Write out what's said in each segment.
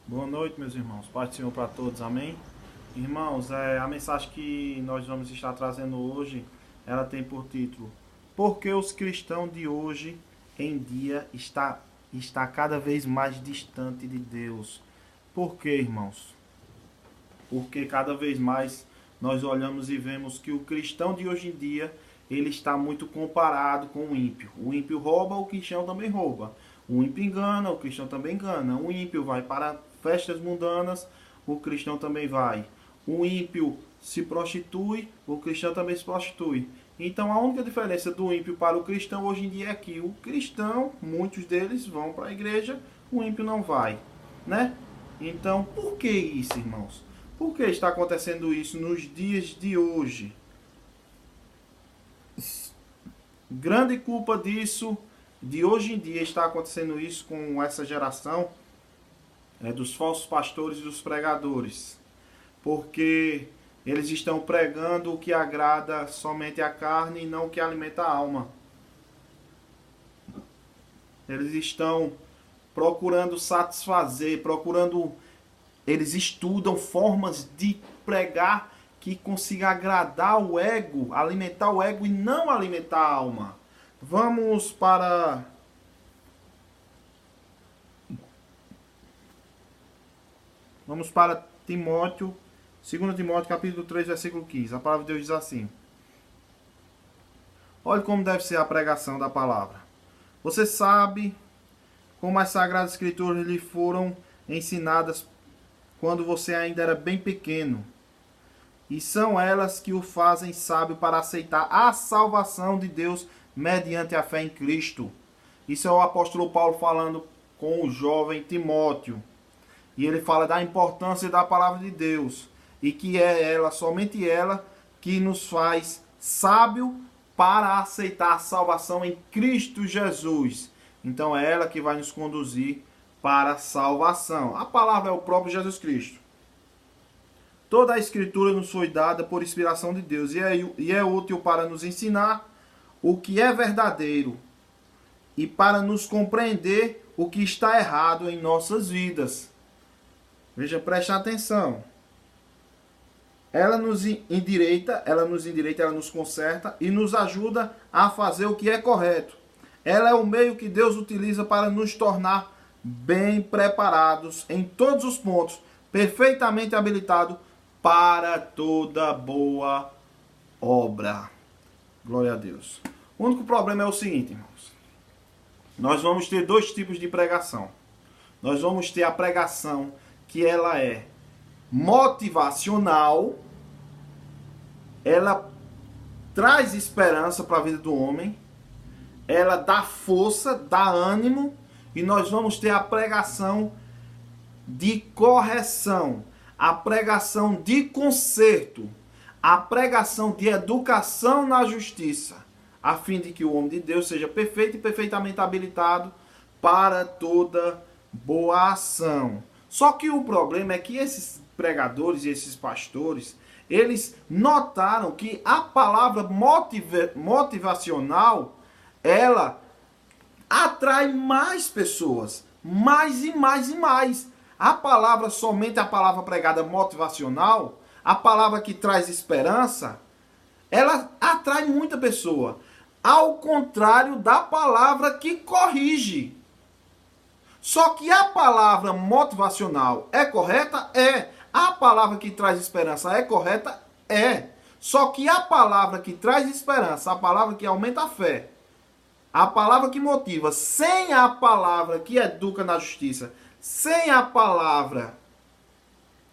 Boa noite, meus irmãos. Paz do Senhor para todos, amém? Irmãos, a mensagem que nós vamos estar trazendo hoje, ela tem por título: Por que os cristãos de hoje em dia está cada vez mais distante de Deus? Por que, irmãos? Porque cada vez mais nós olhamos e vemos que o cristão de hoje em dia, ele está muito comparado com o ímpio. O ímpio rouba, o cristão também rouba. O ímpio engana, o cristão também engana. O ímpio vai para festas mundanas, o cristão também vai. O ímpio se prostitui, o cristão também se prostitui. Então a única diferença do ímpio para o cristão hoje em dia é que o cristão, muitos deles vão para a igreja, o ímpio não vai, né? Então, por que isso, irmãos? Por que está acontecendo isso nos dias de hoje? Grande culpa disso, de hoje em dia está acontecendo isso com essa geração, dos falsos pastores e dos pregadores. Porque eles estão pregando o que agrada somente a carne e não o que alimenta a alma. Eles estão procurando satisfazer, eles estudam formas de pregar que consiga agradar o ego, alimentar o ego e não alimentar a alma. Vamos para Timóteo, 2 Timóteo capítulo 3, versículo 15. A palavra de Deus diz assim: Olhe como deve ser a pregação da palavra. Você sabe como as Sagradas Escrituras lhe foram ensinadas quando você ainda era bem pequeno. E são elas que o fazem sábio para aceitar a salvação de Deus mediante a fé em Cristo. Isso é o apóstolo Paulo falando com o jovem Timóteo. E ele fala da importância da palavra de Deus. E que é ela, somente ela, que nos faz sábio para aceitar a salvação em Cristo Jesus. Então é ela que vai nos conduzir para a salvação. A palavra é o próprio Jesus Cristo. Toda a Escritura nos foi dada por inspiração de Deus e é útil para nos ensinar o que é verdadeiro e para nos compreender o que está errado em nossas vidas. Veja, preste atenção. Ela nos endireita, ela nos conserta e nos ajuda a fazer o que é correto. Ela é o meio que Deus utiliza para nos tornar bem preparados em todos os pontos, perfeitamente habilitados para toda boa obra. Glória a Deus. O único problema é o seguinte, irmãos. Nós vamos ter dois tipos de pregação. Nós vamos ter a pregação que ela é motivacional. Ela traz esperança para a vida do homem. Ela dá força, dá ânimo. E nós vamos ter a pregação de correção, a pregação de conserto, a pregação de educação na justiça, a fim de que o homem de Deus seja perfeito e perfeitamente habilitado para toda boa ação. Só que o problema é que esses pregadores e esses pastores, eles notaram que a palavra motivacional, ela atrai mais pessoas, mais e mais e mais. A palavra, somente a palavra pregada motivacional, a palavra que traz esperança, ela atrai muita pessoa. Ao contrário da palavra que corrige. Só que a palavra motivacional é correta? É. A palavra que traz esperança é correta? É. Só que a palavra que traz esperança, a palavra que aumenta a fé, a palavra que motiva, sem a palavra que educa na justiça, sem a palavra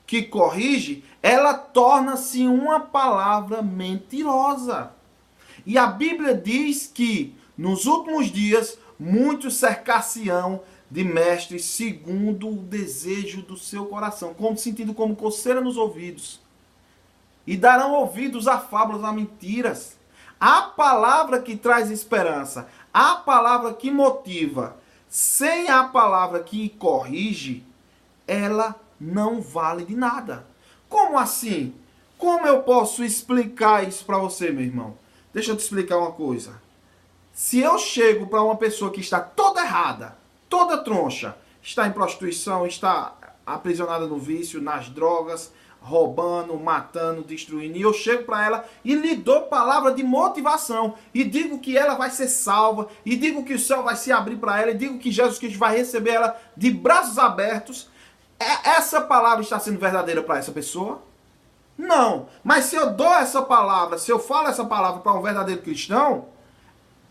que corrige, ela torna-se uma palavra mentirosa. E a Bíblia diz que nos últimos dias muitos cercar-se-ão de mestres segundo o desejo do seu coração, como sentindo como coceira nos ouvidos, e darão ouvidos a fábulas, a mentiras. A palavra que traz esperança, a palavra que motiva, sem a palavra que corrige, ela não vale de nada. Como assim? Como eu posso explicar isso para você, meu irmão? Deixa eu te explicar uma coisa. Se eu chego para uma pessoa que está toda errada, toda troncha, está em prostituição, está aprisionada no vício, nas drogas, roubando, matando, destruindo. E eu chego para ela e lhe dou palavra de motivação. E digo que ela vai ser salva. E digo que o céu vai se abrir para ela. E digo que Jesus Cristo vai receber ela de braços abertos. Essa palavra está sendo verdadeira para essa pessoa? Não. Mas se eu dou essa palavra, se eu falo essa palavra para um verdadeiro cristão,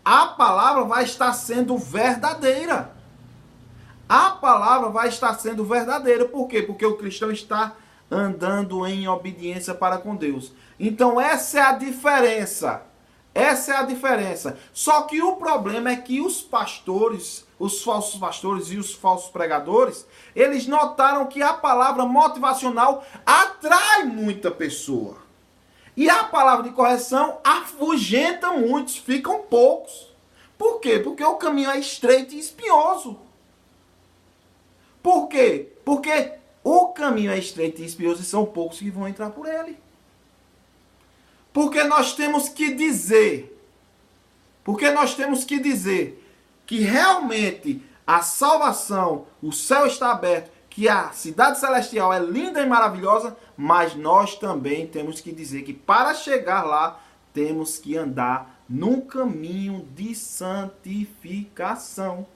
a palavra vai estar sendo verdadeira. A palavra vai estar sendo verdadeira. Por quê? Porque o cristão está andando em obediência para com Deus. Então essa é a diferença. Essa é a diferença. Só que o problema é que os pastores, os falsos pastores e os falsos pregadores, eles notaram que a palavra motivacional atrai muita pessoa. E a palavra de correção afugenta muitos, ficam poucos. Por quê? Porque o caminho é estreito e espinhoso. Por quê? Porque o caminho é estreito e espinhoso e são poucos que vão entrar por ele. Porque nós temos que dizer, que realmente a salvação, o céu está aberto, que a cidade celestial é linda e maravilhosa, mas nós também temos que dizer que para chegar lá, temos que andar num caminho de santificação.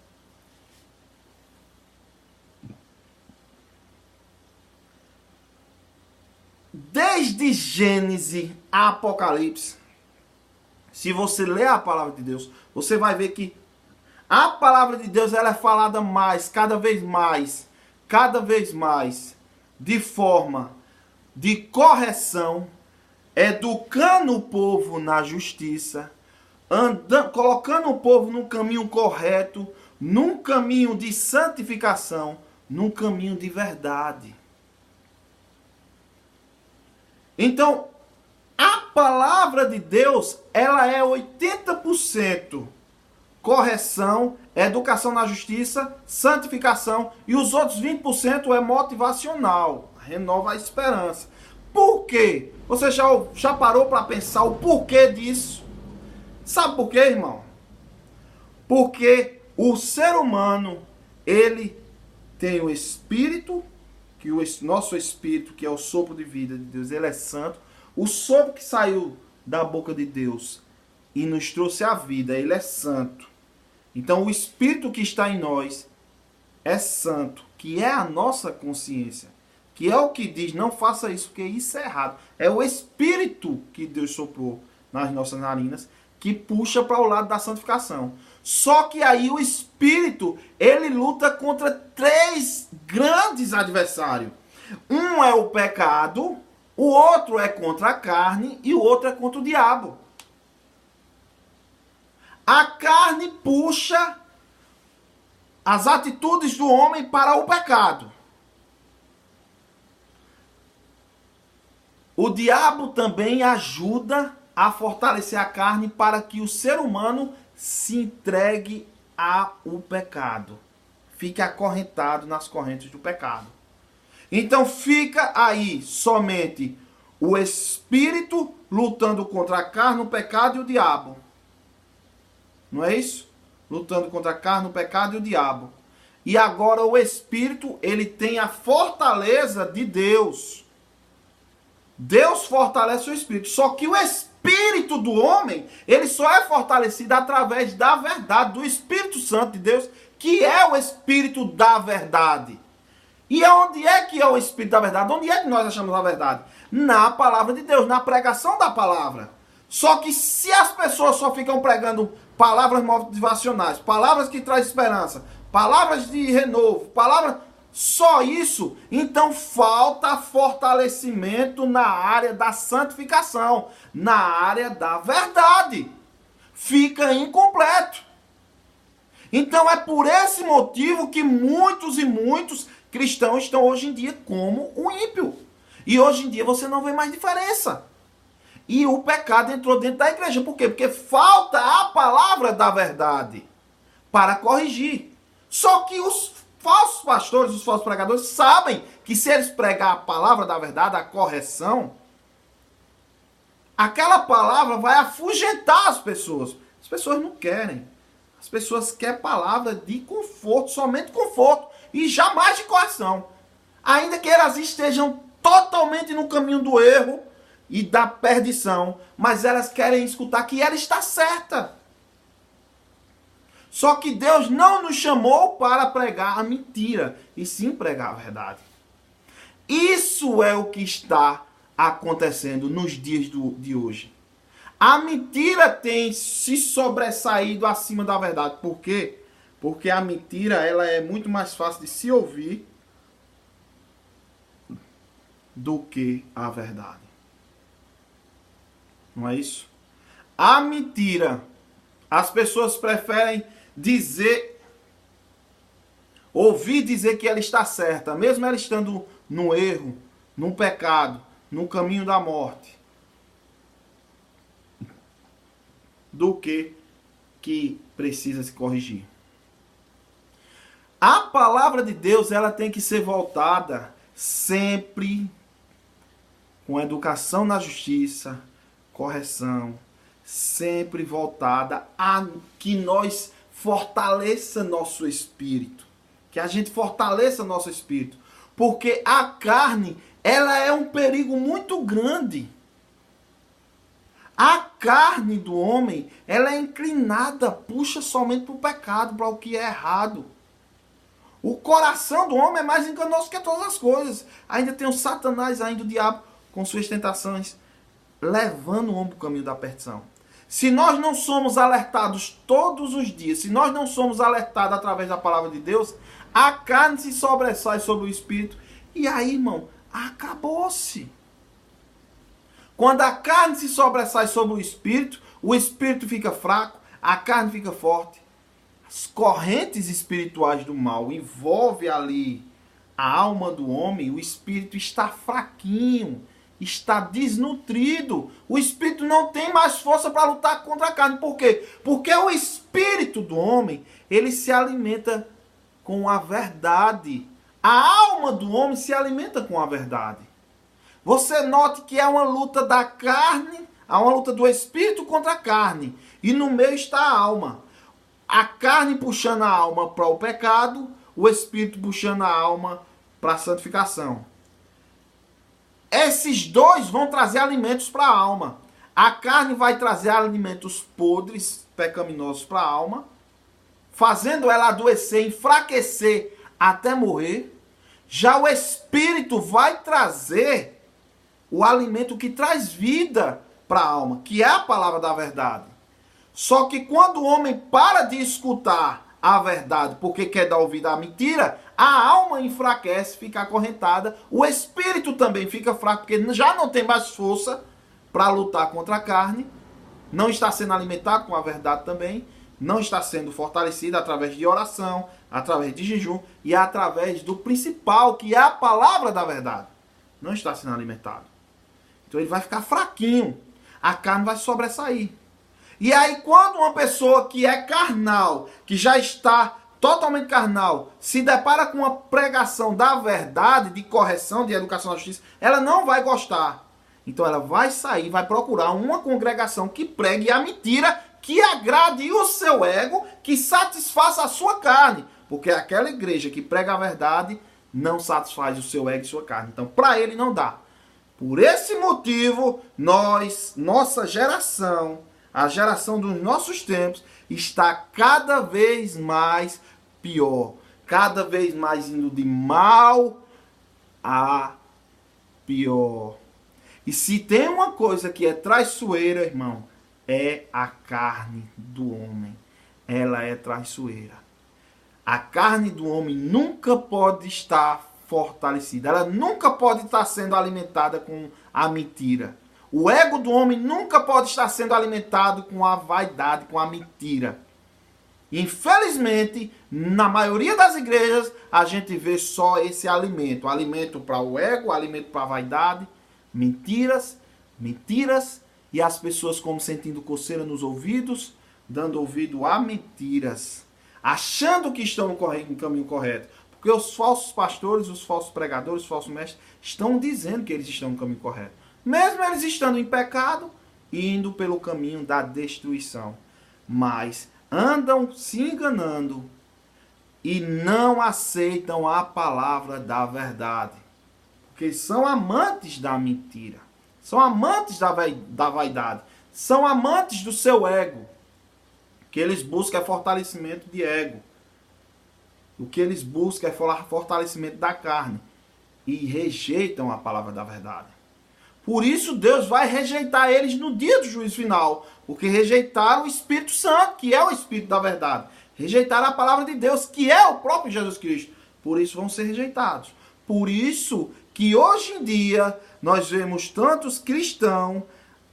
Desde Gênesis a Apocalipse, se você ler a palavra de Deus, você vai ver que a palavra de Deus ela é falada cada vez mais, de forma de correção, educando o povo na justiça, colocando o povo num caminho correto, num caminho de santificação, num caminho de verdade. Então, a palavra de Deus, ela é 80% correção, educação na justiça, santificação, e os outros 20% é motivacional, renova a esperança. Por quê? Você já parou para pensar o porquê disso? Sabe por quê, irmão? Porque o ser humano, ele tem o espírito, que o nosso espírito, que é o sopro de vida de Deus, ele é santo. O sopro que saiu da boca de Deus e nos trouxe a vida, ele é santo. Então o espírito que está em nós é santo, que é a nossa consciência, que é o que diz, não faça isso, porque isso é errado. É o espírito que Deus soprou nas nossas narinas, que puxa para o lado da santificação. Só que aí o espírito, ele luta contra 3 grandes adversários. Um é o pecado, o outro é contra a carne e o outro é contra o diabo. A carne puxa as atitudes do homem para o pecado. O diabo também ajuda a fortalecer a carne para que o ser humano se entregue ao pecado. Fique acorrentado nas correntes do pecado. Então fica aí somente o espírito lutando contra a carne, o pecado e o diabo. Não é isso? Lutando contra a carne, o pecado e o diabo. E agora o espírito, ele tem a fortaleza de Deus. Deus fortalece o espírito. Só que o espírito do homem, ele só é fortalecido através da verdade, do Espírito Santo de Deus, que é o Espírito da verdade. E onde é que é o Espírito da verdade? Onde é que nós achamos a verdade? Na palavra de Deus, na pregação da palavra. Só que se as pessoas só ficam pregando palavras motivacionais, palavras que trazem esperança, palavras de renovo, só isso, então falta fortalecimento na área da santificação, na área da verdade. Fica incompleto. Então é por esse motivo que muitos e muitos cristãos estão hoje em dia como o ímpio. E hoje em dia você não vê mais diferença. E o pecado entrou dentro da igreja. Por quê? Porque falta a palavra da verdade para corrigir. Só que os falsos pastores, os falsos pregadores sabem que se eles pregar a palavra da verdade, a correção, aquela palavra vai afugentar as pessoas. As pessoas não querem. As pessoas querem palavra de conforto, somente conforto, e jamais de correção. ainda que elas estejam totalmente no caminho do erro e da perdição, mas elas querem escutar que ela está certa. Só que Deus não nos chamou para pregar a mentira, e sim pregar a verdade. Isso é o que está acontecendo nos dias de hoje. A mentira tem se sobressaído acima da verdade. Por quê? Porque a mentira ela é muito mais fácil de se ouvir do que a verdade. Não é isso? A mentira, as pessoas preferem ouvir dizer que ela está certa, mesmo ela estando no erro, no pecado, no caminho da morte, do que precisa se corrigir. A palavra de Deus, ela tem que ser voltada sempre com educação na justiça, correção, sempre voltada a que nós fortaleça nosso espírito, que a gente fortaleça nosso espírito, porque a carne, ela é um perigo muito grande. A carne do homem, ela é inclinada, puxa somente para o pecado, para o que é errado. O coração do homem é mais enganoso que todas as coisas. Ainda tem o Satanás, ainda o diabo, com suas tentações, levando o homem para o caminho da perdição. Se nós não somos alertados todos os dias, se nós não somos alertados através da palavra de Deus, a carne se sobressai sobre o espírito. E aí, irmão, acabou-se. Quando a carne se sobressai sobre o espírito fica fraco, a carne fica forte. As correntes espirituais do mal envolvem ali a alma do homem, o espírito está fraquinho, está desnutrido. O espírito não tem mais força para lutar contra a carne. Por quê? Porque o espírito do homem, ele se alimenta com a verdade. A alma do homem se alimenta com a verdade. Você note que é uma luta da carne, há uma luta do espírito contra a carne. E no meio está a alma. A carne puxando a alma para o pecado, o espírito puxando a alma para a santificação. Esses dois vão trazer alimentos para a alma. A carne vai trazer alimentos podres, pecaminosos para a alma, fazendo ela adoecer, enfraquecer até morrer. Já o espírito vai trazer o alimento que traz vida para a alma, que é a palavra da verdade. Só que quando o homem para de escutar a verdade porque quer dar ouvido à mentira, a alma enfraquece, fica acorrentada, o espírito também fica fraco, porque já não tem mais força para lutar contra a carne, não está sendo alimentado com a verdade também, não está sendo fortalecido através de oração, através de jejum e através do principal, que é a palavra da verdade. Não está sendo alimentado. Então ele vai ficar fraquinho, a carne vai sobressair. E aí quando uma pessoa que é carnal, que já está totalmente carnal, se depara com uma pregação da verdade, de correção, de educação na justiça, ela não vai gostar. Então ela vai sair, vai procurar uma congregação que pregue a mentira, que agrade o seu ego, que satisfaça a sua carne. Porque aquela igreja que prega a verdade não satisfaz o seu ego e sua carne. Então para ele não dá. Por esse motivo, nossa geração, a geração dos nossos tempos, está cada vez mais pior. Cada vez mais indo de mal a pior. E se tem uma coisa que é traiçoeira, irmão, é a carne do homem. Ela é traiçoeira. A carne do homem nunca pode estar fortalecida. Ela nunca pode estar sendo alimentada com a mentira. O ego do homem nunca pode estar sendo alimentado com a vaidade, com a mentira. Infelizmente, na maioria das igrejas, a gente vê só esse alimento. Alimento para o ego, alimento para a vaidade, mentiras, e as pessoas como sentindo coceira nos ouvidos, dando ouvido a mentiras, achando que estão no caminho correto. Porque os falsos pastores, os falsos pregadores, os falsos mestres estão dizendo que eles estão no caminho correto. Mesmo eles estando em pecado, indo pelo caminho da destruição. Mas andam se enganando, e não aceitam a palavra da verdade. Porque são amantes da mentira. São amantes da vaidade. São amantes do seu ego. O que eles buscam é fortalecimento de ego. O que eles buscam é fortalecimento da carne. E rejeitam a palavra da verdade. Por isso Deus vai rejeitar eles no dia do juízo final. Porque rejeitaram o Espírito Santo, que é o Espírito da verdade. Rejeitaram a palavra de Deus, que é o próprio Jesus Cristo. Por isso vão ser rejeitados. Por isso que hoje em dia nós vemos tantos cristãos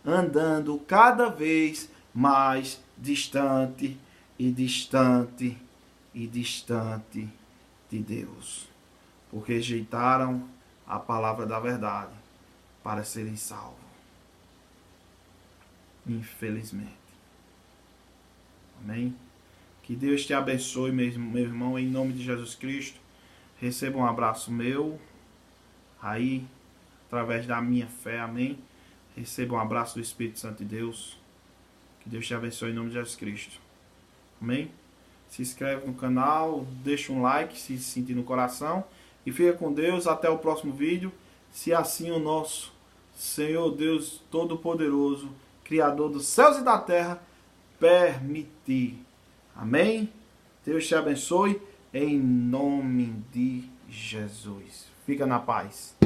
andando cada vez mais distante e distante e distante de Deus. Porque rejeitaram a palavra da verdade para serem salvos. Infelizmente. Amém? Que Deus te abençoe, meu irmão, em nome de Jesus Cristo. Receba um abraço meu, aí, através da minha fé, amém? Receba um abraço do Espírito Santo de Deus. Que Deus te abençoe em nome de Jesus Cristo. Amém? Se inscreve no canal, deixa um like se sentir no coração. E fica com Deus, até o próximo vídeo. Se assim o nosso Senhor Deus Todo-Poderoso, Criador dos céus e da terra, permitir. Amém? Deus te abençoe em nome de Jesus. Fica na paz.